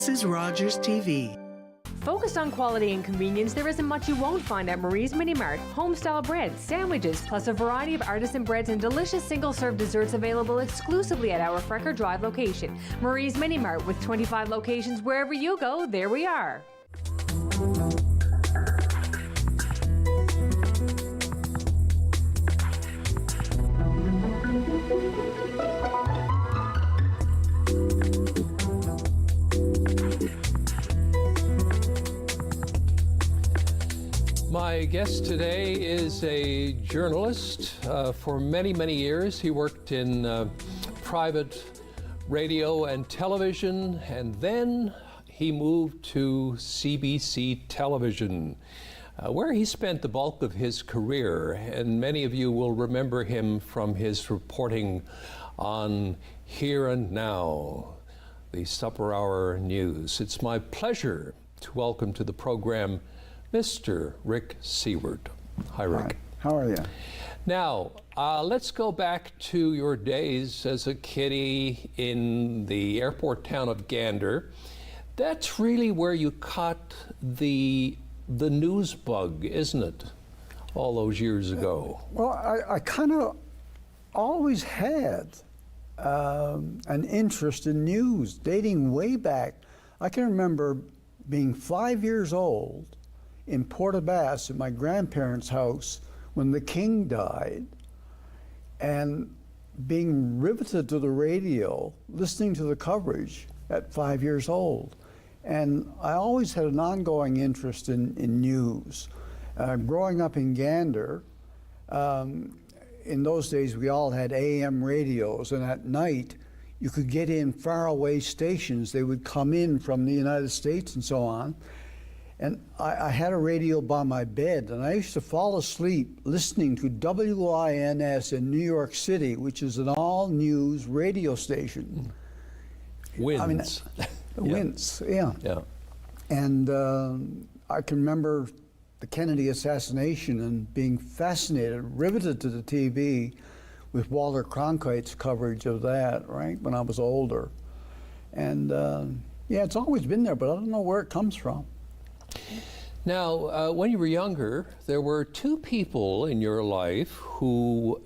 This is Rogers TV. Focused on quality and convenience, there isn't much you won't find at Marie's Mini Mart. Home-style breads, sandwiches, plus a variety of artisan breads and delicious single-serve desserts available exclusively at our Frecker Drive location. Marie's Mini Mart, with 25 locations wherever you go, there we are. My guest today is a journalist. For many, many years, he worked in private radio and television, and then he moved to CBC Television, where he spent the bulk of his career. And many of you will remember him from his reporting on Here and Now, the Supper Hour News. It's my pleasure to welcome to the program Mr. Rick Seaward. Hi, Rick. Hi. How are you? Now, let's go back to your days as a kiddie in the airport town of Gander. That's really where you caught the news bug, isn't it? All those years ago. Well, I kind of always had an interest in news, dating way back. I can remember being 5 years old in Port-au-Basque at my grandparents' house when the king died, and being riveted to the radio, listening to the coverage at 5 years old. And I always had an ongoing interest in news. Growing up in Gander, in those days we all had AM radios, and at night you could get in faraway stations. They would come in from the United States and so on. And I had a radio by my bed, and I used to fall asleep listening to WINS in New York City, which is an all-news radio station. WINS. I mean, WINS, yeah. And I can remember the Kennedy assassination and being fascinated, riveted to the TV with Walter Cronkite's coverage of that, right, when I was older. And yeah, it's always been there, but I don't know where it comes from. Now, when you were younger, there were two people in your life who,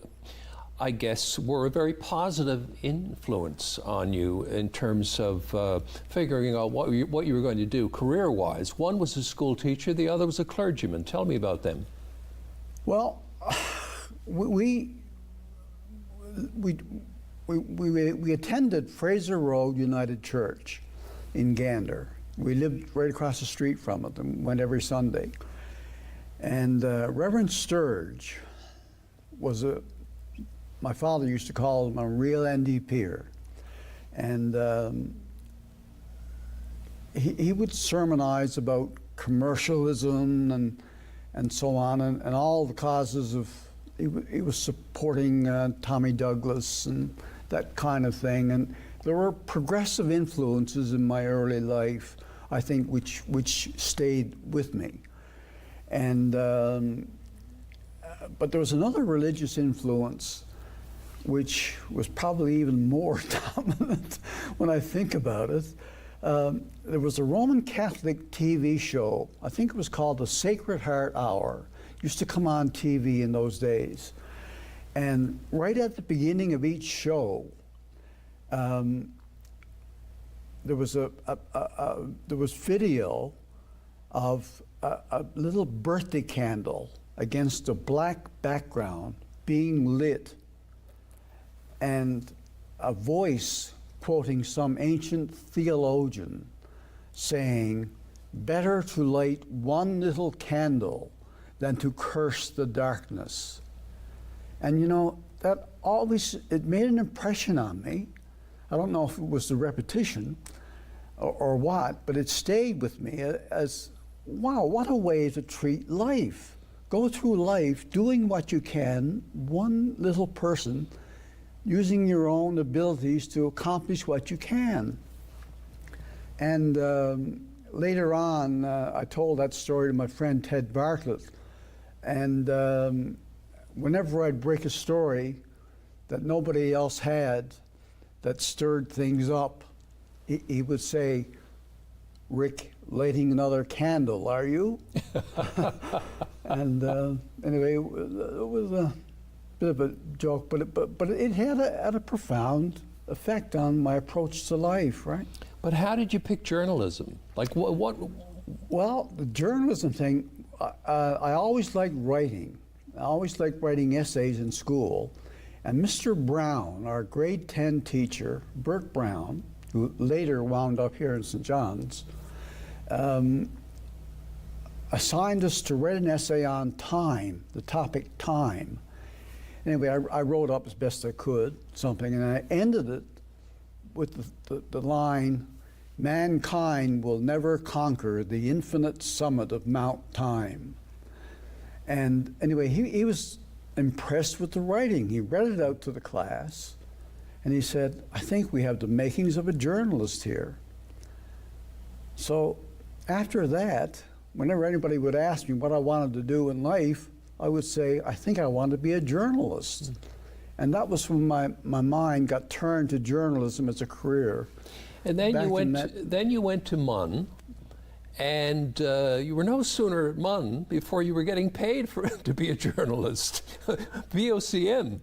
I guess, were a very positive influence on you in terms of figuring out what you were going to do career-wise. One was a school teacher, the other was a clergyman. Tell me about them. Well, we attended Fraser Road United Church in Gander. We lived right across the street from it and went every Sunday. And Reverend Sturge was my father used to call him a real NDPer. And he would sermonize about commercialism and so on, and all the causes of, he was supporting Tommy Douglas and that kind of thing. And there were progressive influences in my early life, I think, which stayed with me. And but there was another religious influence which was probably even more dominant when I think about it. There was a Roman Catholic TV show, I think it was called the Sacred Heart Hour. It used to come on TV in those days. And right at the beginning of each show, there was video of a little birthday candle against a black background being lit, and a voice quoting some ancient theologian saying, "Better to light one little candle than to curse the darkness." And you know, that always, it made an impression on me. I don't know if it was the repetition or what, but it stayed with me as, wow, what a way to treat life. Go through life doing what you can, one little person, using your own abilities to accomplish what you can. And later on, I told that story to my friend Ted Bartlett. And whenever I'd break a story that nobody else had, that stirred things up, he would say, Rick, lighting another candle, are you? And anyway, it was a bit of a joke, but it had a profound effect on my approach to life, right? But how did you pick journalism? Like what? Well, the journalism thing, I always liked writing. I always liked writing essays in school. And Mr. Brown, our grade 10 teacher, Bert Brown, who later wound up here in St. John's, assigned us to write an essay on time, the topic time. Anyway, I wrote up as best I could something, and I ended it with the line, "Mankind will never conquer the infinite summit of Mount Time." And anyway, he was impressed with the writing. He read it out to the class, and he said, "I think we have the makings of a journalist here." So after that, whenever anybody would ask me what I wanted to do in life, I would say, I think I want to be a journalist. And that was when my mind got turned to journalism as a career. And then you went to MUN, and you were no sooner at MUN before you were getting paid to be a journalist. VOCM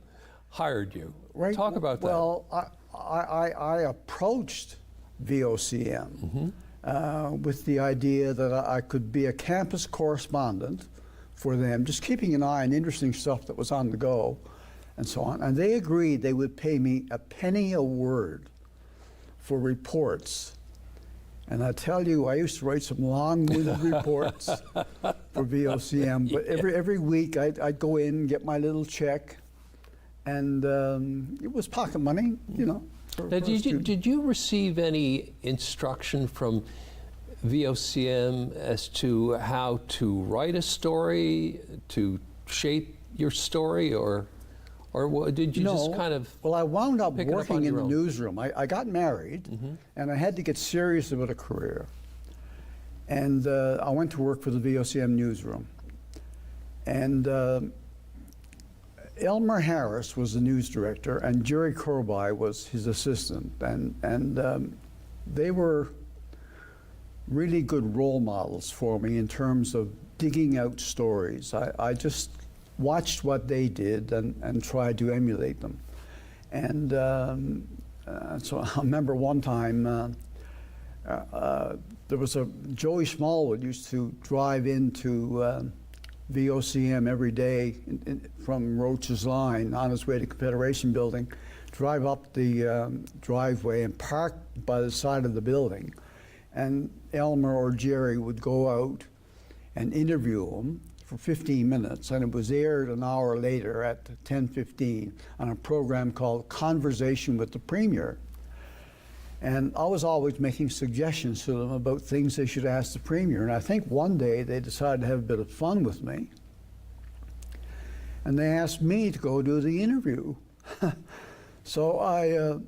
hired you. Right. Talk about that. Well, I approached VOCM with the idea that I could be a campus correspondent for them, just keeping an eye on interesting stuff that was on the go and so on. And they agreed they would pay me a penny a word for reports. And I tell you, I used to write some long-winded reports for VOCM, but every week I'd go in and get my little check, and it was pocket money, you know. Now, did you receive any instruction from VOCM as to how to write a story, to shape your story, or did you just kind of? Well, I wound up pick it up working on in your the own? newsroom. I got married, and I had to get serious about a career. And I went to work for the VOCM newsroom. And Elmer Harris was the news director, and Jerry Kirby was his assistant. And they were really good role models for me in terms of digging out stories. I just watched what they did and tried to emulate them. And so I remember one time there was Joey Smallwood used to drive into VOCM every day from Roach's Line on his way to Confederation Building, drive up the driveway and park by the side of the building. And Elmer or Jerry would go out and interview him for 15 minutes, and it was aired an hour later at 10:15 on a program called Conversation with the Premier. And I was always making suggestions to them about things they should ask the Premier. And I think one day they decided to have a bit of fun with me, and they asked me to go do the interview. So I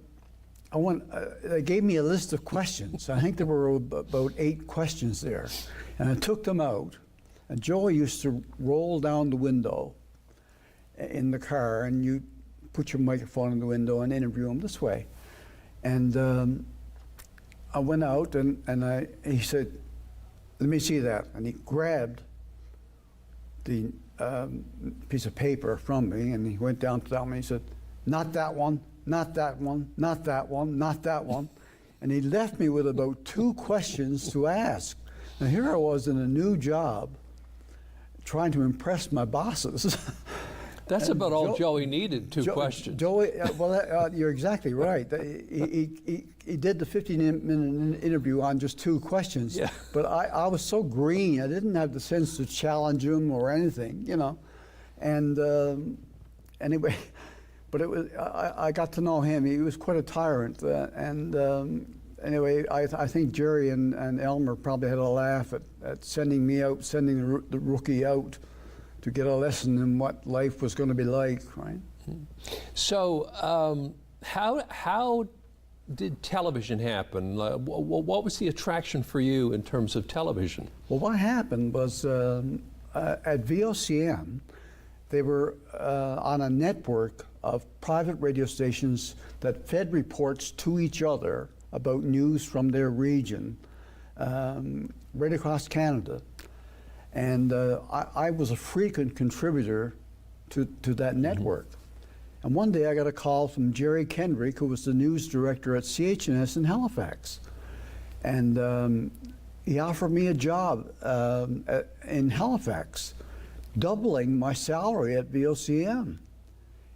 went, they gave me a list of questions. I think there were about 8 questions there. And I took them out. And Joey used to roll down the window in the car, and you put your microphone in the window and interview him this way. And I went out, and he said, "Let me see that." And he grabbed the piece of paper from me, and he went down to that one, and he said, "Not that one. Not that one, not that one, not that one." And he left me with about 2 questions to ask. Now here I was in a new job, trying to impress my bosses. That's about all Joey needed, 2 questions. Joey, well, you're exactly right. He did the 15-minute interview on just 2 questions. Yeah. But I was so green, I didn't have the sense to challenge him or anything, you know. And anyway, but it was, I got to know him. He was quite a tyrant. Anyway, I think Jerry and Elmer probably had a laugh at sending me out, sending the rookie out to get a lesson in what life was going to be like, right? So how did television happen? What was the attraction for you in terms of television? Well, what happened was at VOCM, they were on a network of private radio stations that fed reports to each other about news from their region. right across Canada. And I was a frequent contributor to that network. And one day I got a call from Jerry Kendrick, who was the news director at CHNS in Halifax. And he offered me a job in Halifax, doubling my salary at VOCM.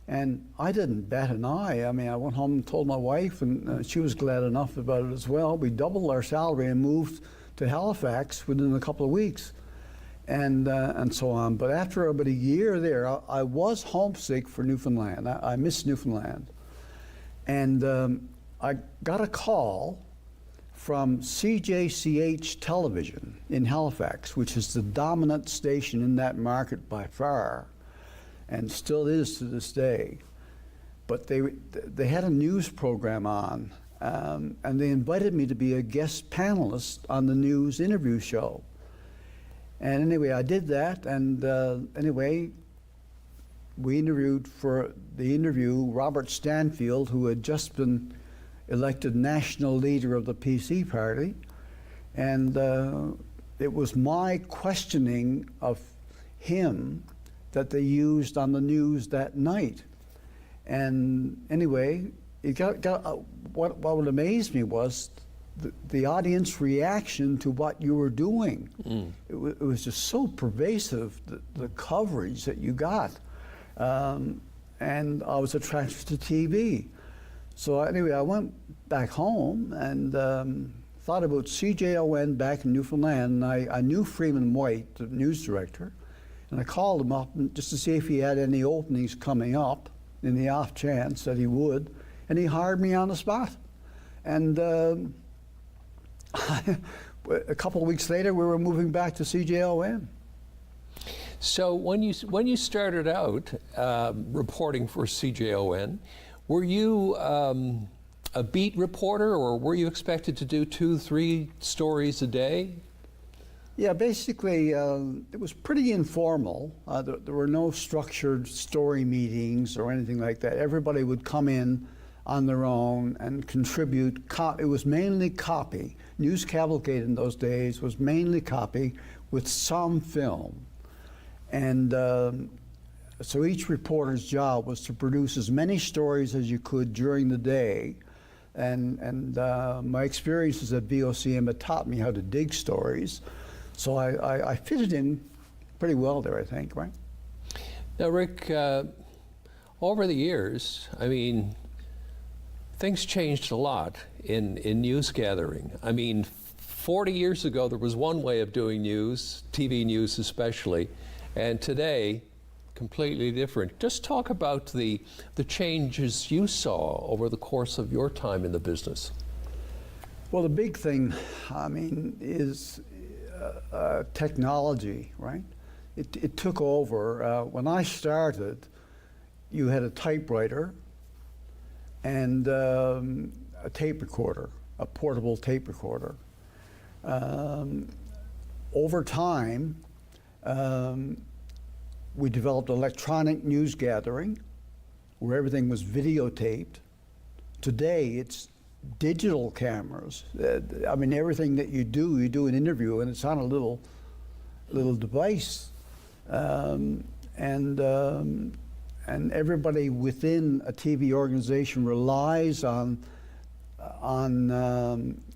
And I didn't bat an eye. I mean, I went home and told my wife, and she was glad enough about it as well. We doubled our salary and moved to Halifax within a couple of weeks, and so on. But after about a year there, I was homesick for Newfoundland. I missed Newfoundland. And I got a call from CJCH Television in Halifax, which is the dominant station in that market by far, and still is to this day. But they had a news program on, and they invited me to be a guest panelist on the news interview show. And anyway, I did that, and anyway, we interviewed for the interview Robert Stanfield, who had just been elected national leader of the PC party, and it was my questioning of him that they used on the news that night. And anyway, it what would amaze me was the audience reaction to what you were doing. It was just so pervasive, the coverage that you got. And I was attracted to TV. So anyway, I went back home and thought about CJON back in Newfoundland. And I knew Freeman White, the news director, and I called him up just to see if he had any openings coming up in the off chance that he would. And he hired me on the spot. And a couple of weeks later, we were moving back to CJON. So when you started out reporting for CJON, were you a beat reporter, or were you expected to do 2-3 stories a day? Yeah, basically, it was pretty informal. There were no structured story meetings or anything like that. Everybody would come in on their own and contribute. It was mainly copy. News Cavalcade in those days was mainly copy with some film. And so each reporter's job was to produce as many stories as you could during the day. And my experiences at VOCM had taught me how to dig stories. So I fitted in pretty well there, I think, right? Now, Rick, over the years, I mean, things changed a lot in news gathering. I mean, 40 years ago, there was one way of doing news, TV news especially, and today, completely different. Just talk about the changes you saw over the course of your time in the business. Well, the big thing, I mean, is technology, right? It took over. When I started, you had a typewriter and a tape recorder, a portable tape recorder. Over time, we developed electronic news gathering where everything was videotaped. Today, it's digital cameras. I mean, everything that you do an interview, and it's on a little device, and everybody within a TV organization relies on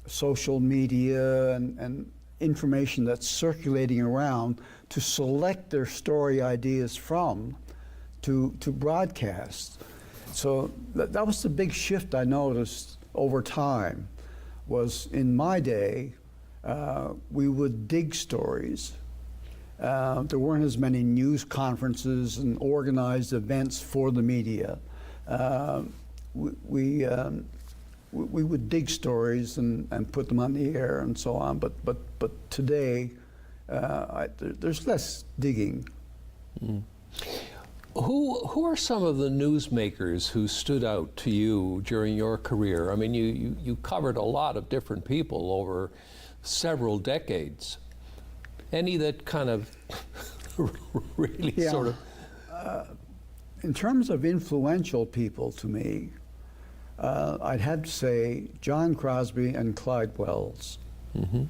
social media and information that's circulating around to select their story ideas from to broadcast. So that was the big shift I noticed over time. Was in my day, we would dig stories. There weren't as many news conferences and organized events for the media. We would dig stories and put them on the air and so on. But today, there's less digging. Mm. Who are some of the newsmakers who stood out to you during your career? I mean, you covered a lot of different people over several decades. Any that kind of really sort of... in terms of influential people to me, I'd have to say John Crosby and Clyde Wells. Mm-hmm.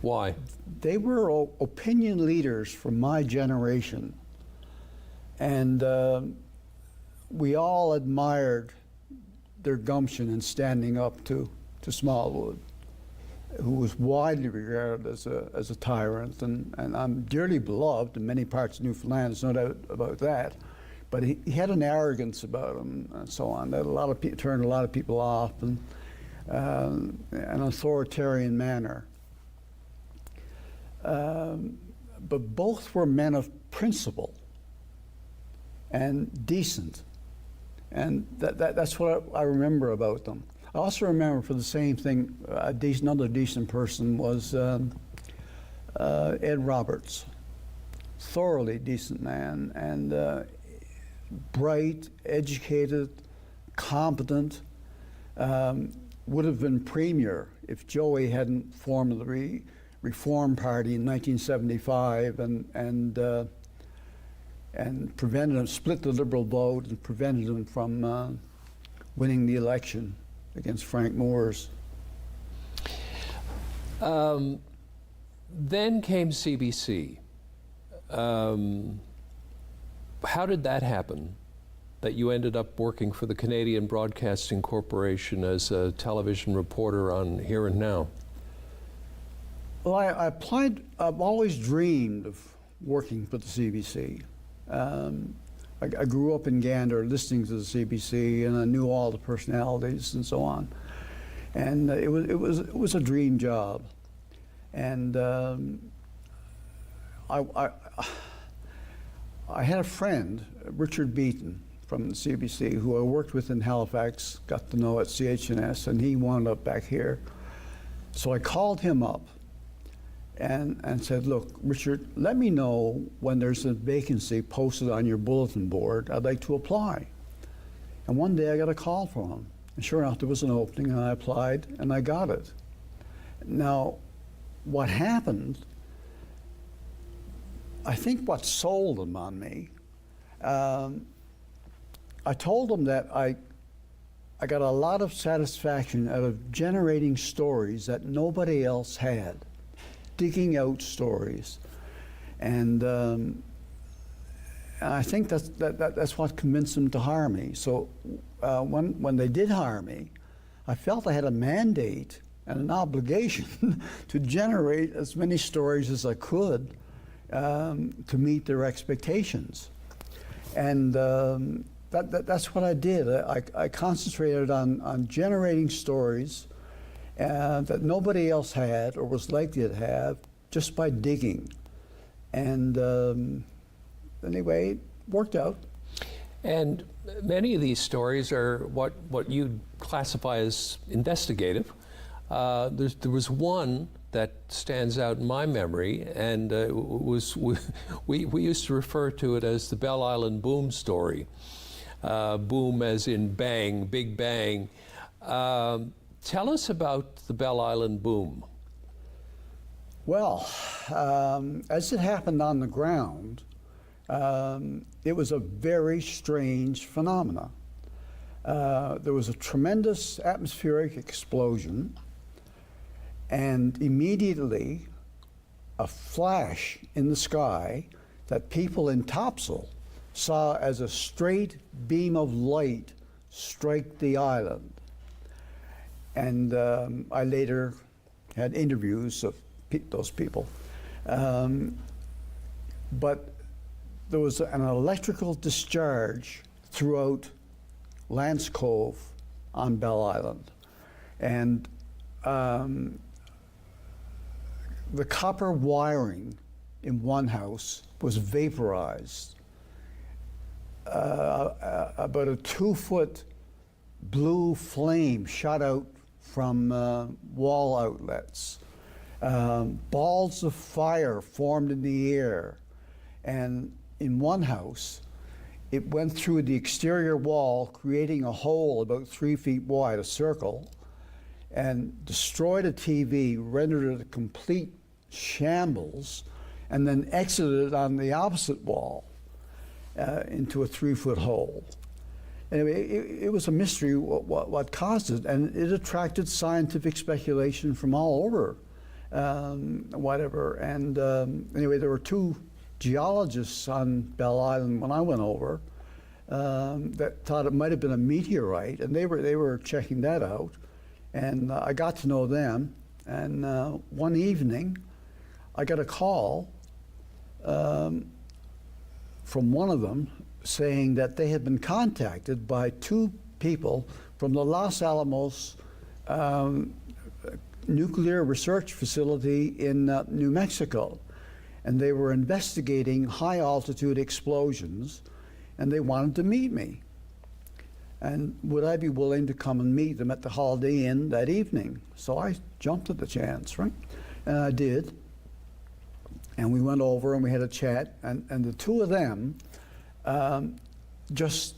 Why? They were opinion leaders from my generation, and we all admired their gumption in standing up to Smallwood, who was widely regarded as a tyrant, and I'm dearly beloved in many parts of Newfoundland, there's no doubt about that. But he had an arrogance about him and so on that turned a lot of people off, and an authoritarian manner. But both were men of principle and decent, and that's what I remember about them. I also remember, for the same thing, another decent person was Ed Roberts. Thoroughly decent man, and bright, educated, competent, would have been premier if Joey hadn't formed the Reform Party in 1975 and prevented him, split the Liberal vote and prevented him from winning the election against Frank Moores. Then came CBC. How did that happen, that you ended up working for the Canadian Broadcasting Corporation as a television reporter on Here and Now? Well, I applied. I've always dreamed of working for the CBC. I grew up in Gander listening to the CBC, and I knew all the personalities and so on. And it was a dream job. And I had a friend, Richard Beaton, from the CBC, who I worked with in Halifax, got to know at CHNS, and he wound up back here. So I called him up and said, look, Richard, let me know when there's a vacancy posted on your bulletin board. I'd like to apply. And one day I got a call from him. And sure enough, there was an opening, and I applied, and I got it. Now, what happened, I think what sold them on me, I told them that I got a lot of satisfaction out of generating stories that nobody else had, digging out stories. And I think that's what convinced them to hire me. So when they did hire me, I felt I had a mandate and an obligation to generate as many stories as I could to meet their expectations. And that's what I did. I concentrated on generating stories that nobody else had or was likely to have, just by digging. And anyway, it worked out. And many of these stories are what you'd classify as investigative. There was one that stands out in my memory, and we used to refer to it as the Bell Island boom story. Boom as in bang, big bang. Tell us about the Bell Island boom. Well, as it happened on the ground, it was a very strange phenomena. There was a tremendous atmospheric explosion, and immediately a flash in the sky that people in Topsail saw as a straight beam of light strike the island. And I later had interviews of those people. But there was an electrical discharge throughout Lance Cove on Bell Island. And the copper wiring in one house was vaporized. About a 2-foot blue flame shot out from wall outlets. Balls of fire formed in the air. And in one house, it went through the exterior wall, creating a hole about 3 feet wide, a circle, and destroyed a TV, rendered it a complete shambles, and then exited on the opposite wall into a 3-foot hole. Anyway, it was a mystery what caused it, and it attracted scientific speculation from all over, whatever. And anyway, there were two geologists on Bell Island when I went over that thought it might have been a meteorite, and they were checking that out. And I got to know them. And one evening, I got a call from one of them saying that they had been contacted by two people from the Los Alamos nuclear research facility in New Mexico. And they were investigating high altitude explosions, and they wanted to meet me. And would I be willing to come and meet them at the Holiday Inn that evening? So I jumped at the chance, right? And I did. And we went over and we had a chat, and the two of them just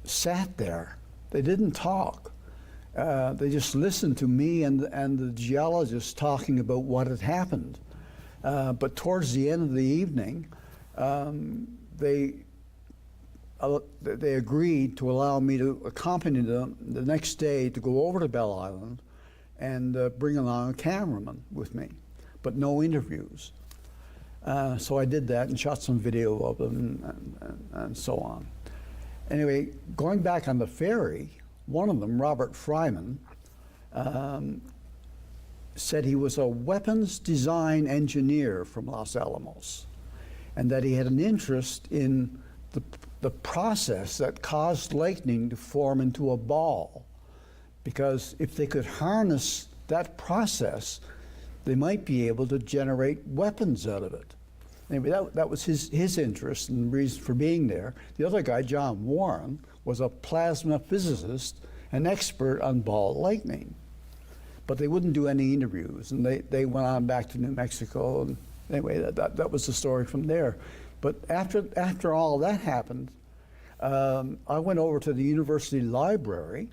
sat there. They didn't talk. They just listened to me and the geologist talking about what had happened. But towards the end of the evening, they agreed to allow me to accompany them the next day to go over to Bell Island and bring along a cameraman with me, but no interviews. So I did that and shot some video of them and so on. Anyway, going back on the ferry, one of them, Robert Fryman, said he was a weapons design engineer from Los Alamos, and that he had an interest in the process that caused lightning to form into a ball, because if they could harness that process, they might be able to generate weapons out of it. Anyway, that was his interest and reason for being there. The other guy, John Warren, was a plasma physicist, an expert on ball lightning. But they wouldn't do any interviews, and they went on back to New Mexico. And anyway, that was the story from there. But after all of that happened, I went over to the university library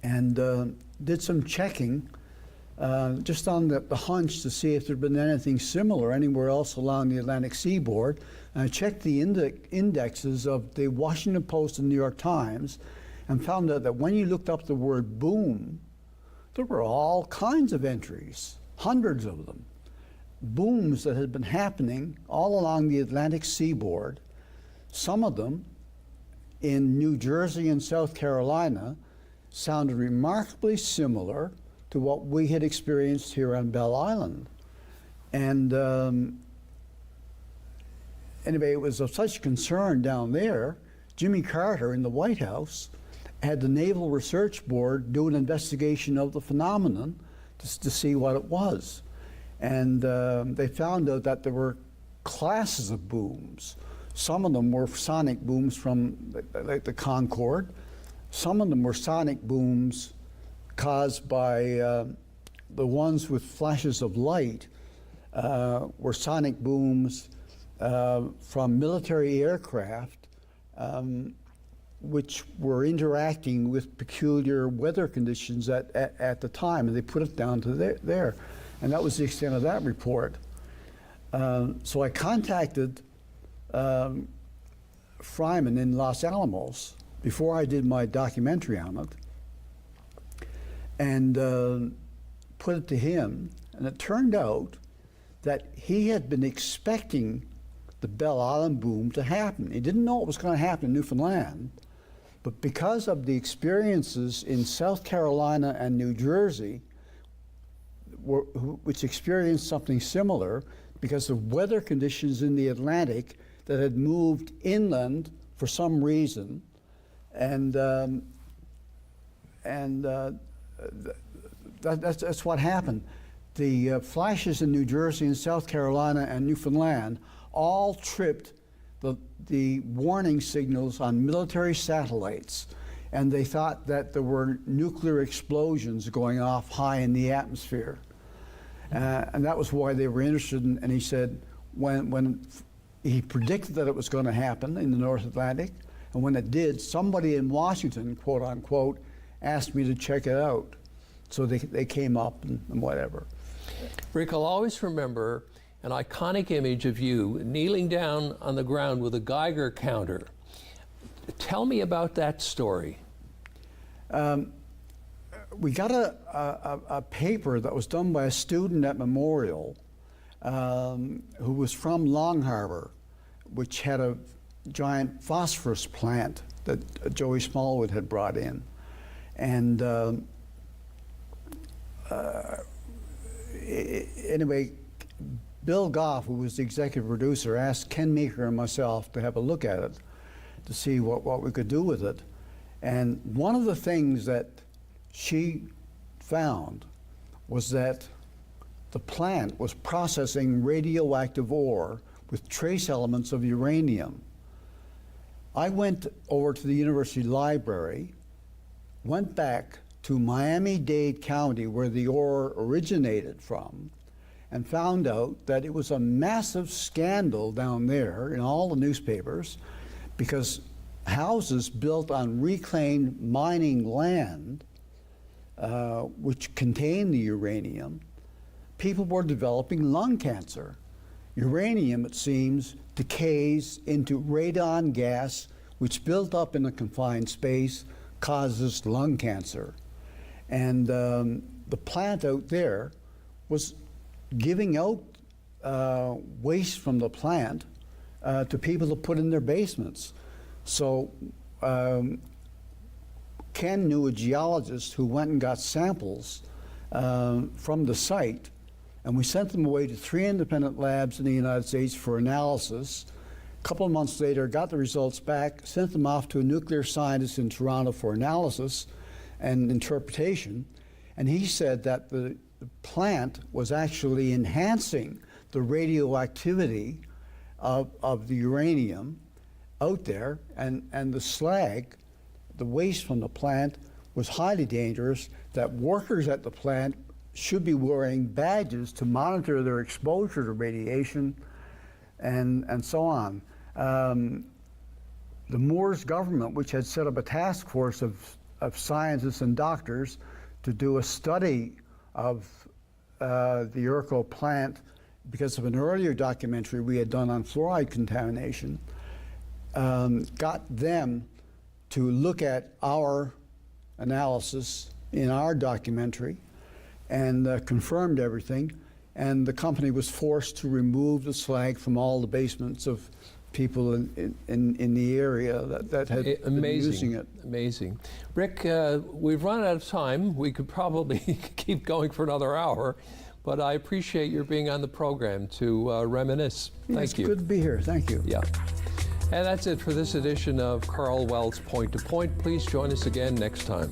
and did some checking just on the hunch to see if there'd been anything similar anywhere else along the Atlantic seaboard. And I checked the indexes of the Washington Post and New York Times and found out that when you looked up the word boom, there were all kinds of entries, hundreds of them. Booms that had been happening all along the Atlantic seaboard, some of them in New Jersey and South Carolina, sounded remarkably similar to what we had experienced here on Bell Island. And anyway, it was of such concern down there, Jimmy Carter in the White House had the Naval Research Board do an investigation of the phenomenon to see what it was. And they found out that there were classes of booms. Some of them were sonic booms from like the Concorde. Some of them were sonic booms caused by the ones with flashes of light were sonic booms from military aircraft which were interacting with peculiar weather conditions at the time, and they put it down to there. And that was the extent of that report. So I contacted Fryman in Los Alamos before I did my documentary on it, and put it to him. And it turned out that he had been expecting the Bell Island boom to happen. He didn't know it was going to happen in Newfoundland, but because of the experiences in South Carolina and New Jersey, which experienced something similar because of weather conditions in the Atlantic that had moved inland for some reason, and that's what happened. The flashes in New Jersey and South Carolina and Newfoundland all tripped the warning signals on military satellites, and they thought that there were nuclear explosions going off high in the atmosphere. And that was why they were interested in, and he said when he predicted that it was going to happen in the North Atlantic, and when it did, somebody in Washington, quote unquote, asked me to check it out. So they came up and whatever. Rick, I'll always remember an iconic image of you kneeling down on the ground with a Geiger counter, Tell me about that story. We got a paper that was done by a student at Memorial who was from Long Harbor, which had a giant phosphorus plant that Joey Smallwood had brought in. And anyway, Bill Goff, who was the executive producer, asked Ken Meeker and myself to have a look at it to see what we could do with it. And one of the things that she found was that the plant was processing radioactive ore with trace elements of uranium. I went over to the university library, went back to Miami-Dade County, where the ore originated from, and found out that it was a massive scandal down there in all the newspapers because houses built on reclaimed mining land, which contained the uranium, people were developing lung cancer. Uranium, it seems, decays into radon gas, which built up in a confined space causes lung cancer. And the plant out there was giving out waste from the plant to people to put in their basements. So Ken knew a geologist who went and got samples from the site, and we sent them away to 3 independent labs in the United States for analysis. A couple of months later, got the results back, sent them off to a nuclear scientist in Toronto for analysis and interpretation, and he said that the plant was actually enhancing the radioactivity of the uranium out there, and the slag, the waste from the plant, was highly dangerous, that workers at the plant should be wearing badges to monitor their exposure to radiation, and so on. The Moores government, which had set up a task force of scientists and doctors to do a study of the Urco plant because of an earlier documentary we had done on fluoride contamination, got them to look at our analysis in our documentary and confirmed everything, and the company was forced to remove the slag from all the basements of people in the area that had been using it. Amazing. Rick, we've run out of time. We could probably keep going for another hour, but I appreciate your being on the program to reminisce. Thank you. It's good to be here. Thank you. Yeah. And that's it for this edition of Karl Well's Point to Point. Please join us again next time.